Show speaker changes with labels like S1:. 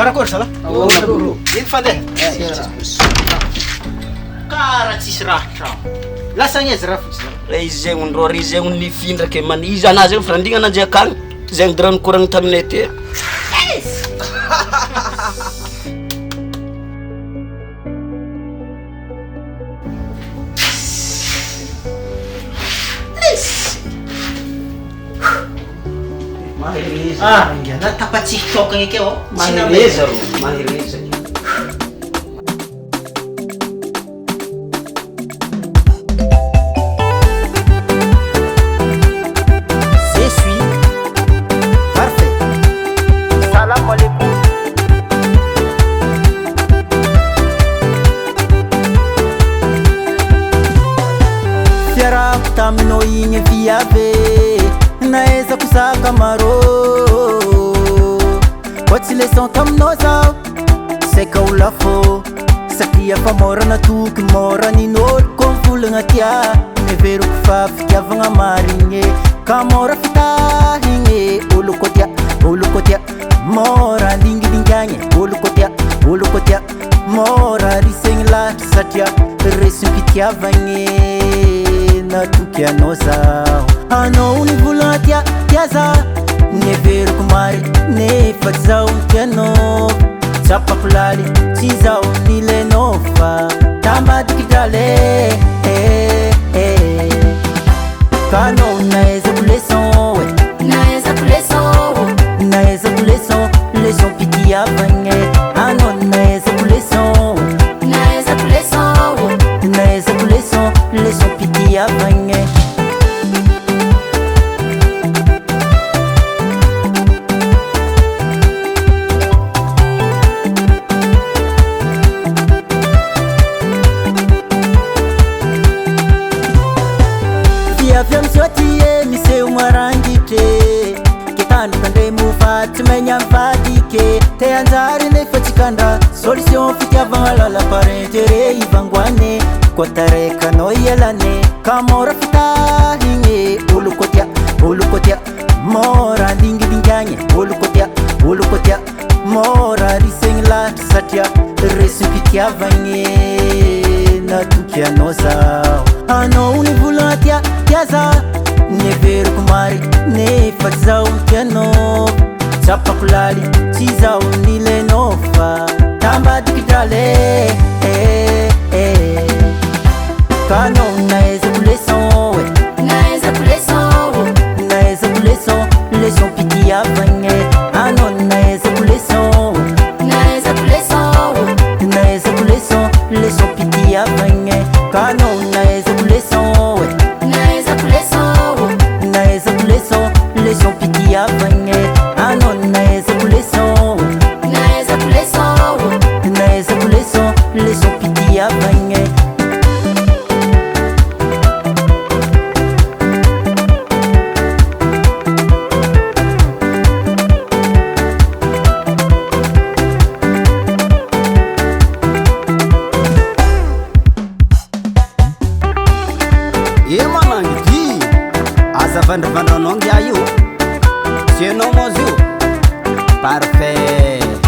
S1: Karakory sala?
S2: Ino
S1: fandeha? Karaha tsisy raha trano. Lasa agnaiza raha fotsiny?
S3: Izy zegny ndro ry zegny nifindrake man izy ana zegny frandina nanjy akagny zegny drano koragny taminay ty.
S1: Ingana tapatsihy tokagna akeo.
S3: Mahireza ro, mahireza.
S4: Taminao igny viave naeza kusaka maro koa tsy leçon taminao zao saika ho lafô satria fa mora natoky mora nin'olo koa mivolagna tia miveroko fa fitiavagna marigny ka mora fitahigny olo koa tia mora lingilingagny olo koa tia mora risegny lahatra satria resy fitiavagny natoky anao zao anao nivolagna tia za neveroko mary nefa tsy zaho tianao tsapako laly tsy zaho nilenao fa tambadiky drale ka anao naezako leçon pitiavagny anao naezako leçon pitiavagny viavy amsoatie miseo marangitry ketandrokandre mofa tsy maigny amivadike te anjary nefa tsikandra solution fitiavagna lalaparentere ivangoane koa tarekanao ialane ka mora fitahigny olo koa tia mora lingilingagny olo koa tia mora risegny lahatra satria resy fitiavagny natoky anao zao anao nivolagna tia za neveroko mary nefa tsy zaho tianao tsapako laly tsy zaho nilenao fa tambadiky drale ka anao naezako leçon pitiavagny anao naezako leçon pitiavagny ka anao naezako leçon pitiavagny anao naezako leçon pitiavagny
S3: Vandrivandranao ngia io, sianao moa zio, parfait.